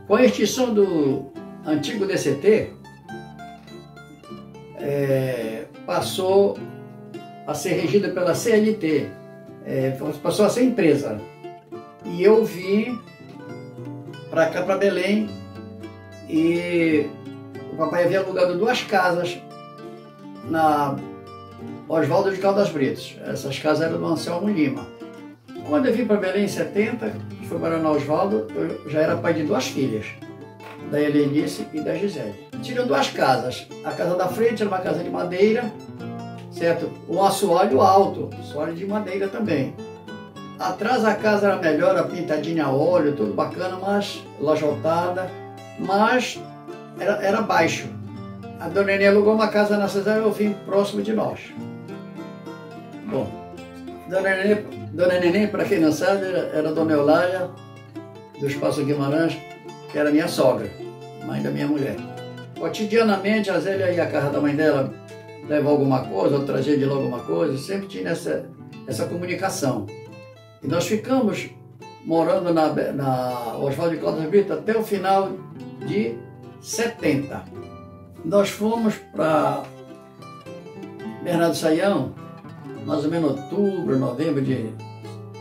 Com a extinção do antigo DCT, passou a ser regida pela CLT, passou a ser empresa. E eu vim para cá, para Belém, e o papai havia alugado 2 casas na Oswaldo de Caldas Brito. Essas casas eram do Anselmo Lima. Quando eu vim para Belém em 70, fui morar na Oswaldo, eu já era pai de 2 filhas, da Helenice e da Gisele. Tinham 2 casas. A casa da frente era uma casa de madeira, certo? Um assoalho alto, assoalho de madeira também. Atrás a casa era melhor, a pintadinha a óleo, tudo bacana, mas lajotada, mas era baixo. A dona Nenê alugou uma casa na Cesária, eu vim próximo de nós. Bom, Dona Nenê, para quem não sabe, era a Dona Eulália, do Espaço Guimarães, que era minha sogra, mãe da minha mulher. Cotidianamente, a Zélia ia à casa da mãe dela levar alguma coisa, ou trazia de lá alguma coisa, sempre tinha essa comunicação. E nós ficamos morando na Oswaldo de Caldas Brito até o final de 70. Nós fomos para Bernardo Saião, mais ou menos outubro, novembro de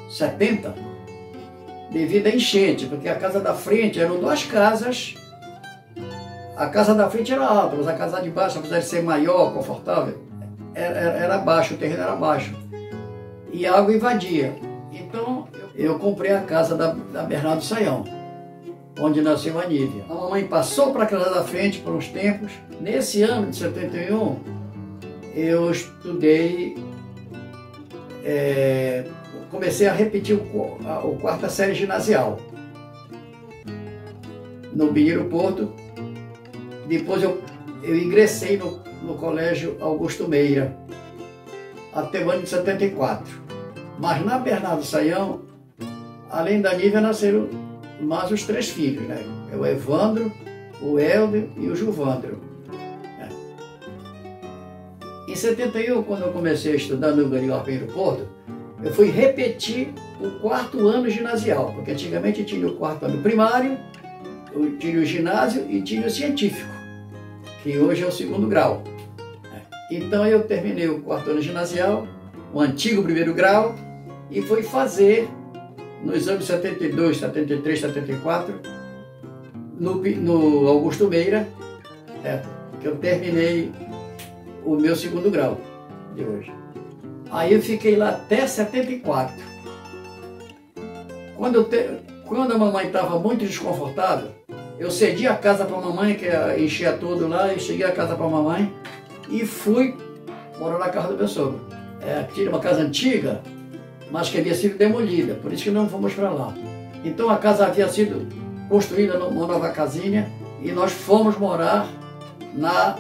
70, devido à enchente, porque a casa da frente eram 2 casas. A casa da frente era alta, mas a casa de baixo, apesar de ser maior, confortável, era baixo, o terreno era baixo. E a água invadia. Então eu comprei a casa da Bernardo Saião, onde nasceu a Nívia. A mamãe passou para a casa da frente por uns tempos. Nesse ano de 71, eu estudei, comecei a repetir o 4ª série ginasial no Pinheiro Porto. Depois eu ingressei no Colégio Augusto Meira até o ano de 74. Mas na Bernardo Saião, além da Nívia, nasceram mais os 3 filhos, né? O Evandro, o Helder e o Gilvandro. Em 71, quando eu comecei a estudar no Pinheiro Porto, eu fui repetir o 4º ano ginasial, porque antigamente tinha o 4º ano primário, tinha o ginásio e tinha o científico, que hoje é o 2º grau. Então eu terminei o 4º ano ginasial, o antigo 1º grau, e fui fazer nos anos 72, 73, 74, no Augusto Meira, que eu terminei o meu 2º grau de hoje. Aí eu fiquei lá até 74. Quando a mamãe estava muito desconfortável, eu cedi a casa para a mamãe, que enchia tudo lá, eu cheguei a casa para a mamãe e fui morar na casa do meu sogro. Tinha uma casa antiga, mas que havia sido demolida, por isso que não fomos para lá. Então a casa havia sido construída numa nova casinha e nós fomos morar na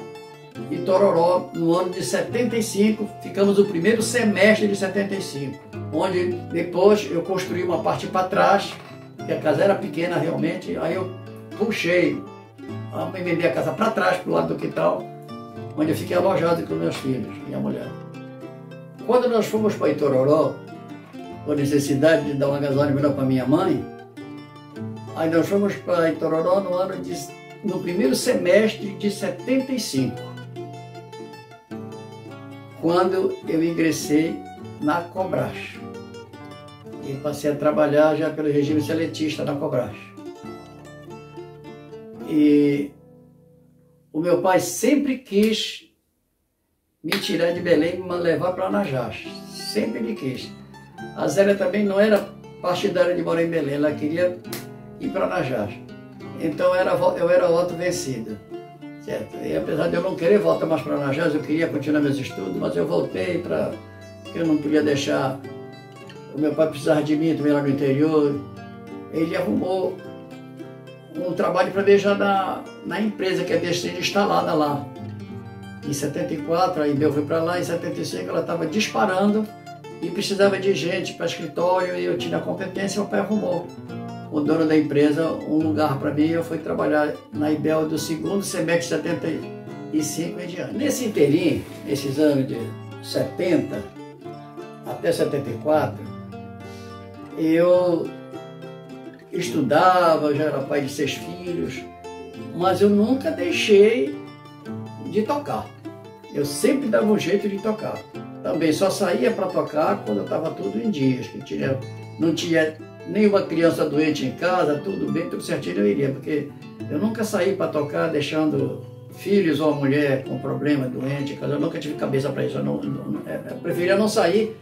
Itororó no ano de 75, ficamos o 1º semestre de 75, onde depois eu construí uma parte para trás, que a casa era pequena realmente, aí eu puxei, emendei a casa para trás, para o lado do quintal, onde eu fiquei alojado com meus filhos e a mulher. Quando nós fomos para Itororó, por necessidade de dar uma agasalho melhor para minha mãe, aí nós fomos para Itororó no 1º semestre de 75, quando eu ingressei na Cobras e passei a trabalhar já pelo regime seletista na Cobras. E o meu pai sempre quis me tirar de Belém e me levar para Anajás, sempre ele quis. A Zélia também não era partidária de morar em Belém, ela queria ir para Anajás. Então eu era voto vencido, certo? E apesar de eu não querer voltar mais para Anajás, eu queria continuar meus estudos, mas eu voltei porque eu não podia deixar. O meu pai precisava de mim também lá no interior. Ele arrumou um trabalho para mim já na empresa que havia sido instalada lá. Em 74, a IBEL foi para lá, em 75 ela estava disparando e precisava de gente para escritório e eu tinha a competência, o pai arrumou. O dono da empresa, um lugar para mim, eu fui trabalhar na IBEL do 2º semestre de 75 em diante. Nesse inteirinho, nesses anos de 70 até 74, eu estudava, já era pai de 6 filhos, mas eu nunca deixei de tocar. Eu sempre dava um jeito de tocar. Também só saía para tocar quando estava tudo em dias, que não tinha nenhuma criança doente em casa, tudo bem, tudo certinho, eu iria, porque eu nunca saí para tocar deixando filhos ou mulher com problema, doente em casa. Eu nunca tive cabeça para isso. Eu preferia não sair,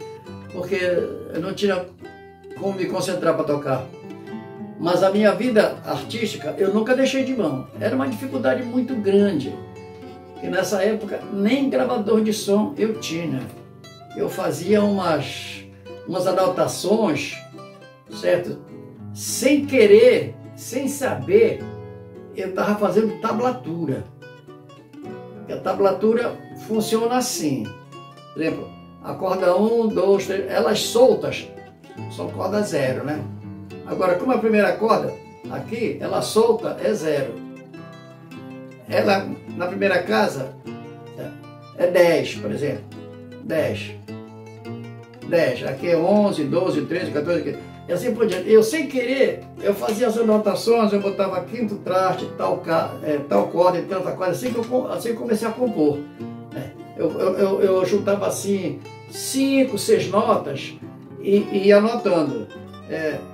porque eu não tinha como me concentrar para tocar. Mas a minha vida artística eu nunca deixei de mão. Era uma dificuldade muito grande, porque nessa época nem gravador de som eu tinha. Eu fazia umas anotações, certo? Sem querer, sem saber, eu estava fazendo tablatura. E a tablatura funciona assim. Por exemplo, a corda 1, 2, 3, elas soltas são corda 0, né? Agora, como a primeira corda, aqui, ela solta é 0. Ela, na primeira casa, é 10, por exemplo. 10. 10. Aqui é 11, 12, 13, 14, 15. E assim por diante. Eu, sem querer, eu fazia as anotações, eu botava quinto traste, tal corda e tanta coisa, assim que eu comecei a compor. Eu juntava assim 5, 6 notas e ia anotando.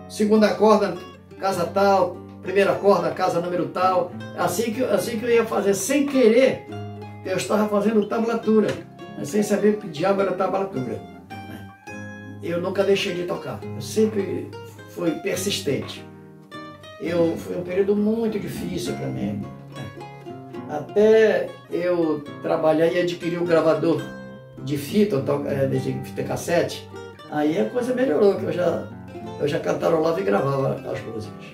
Segunda corda, casa tal, primeira corda, casa número tal. Assim que eu ia fazer, sem querer, eu estava fazendo tablatura, sem saber que diabo era tablatura. Eu nunca deixei de tocar, eu sempre fui persistente. Foi um período muito difícil para mim. Até eu trabalhar e adquirir um gravador de fita, de fita cassete, aí a coisa melhorou, que eu já cantarolava e gravava as músicas.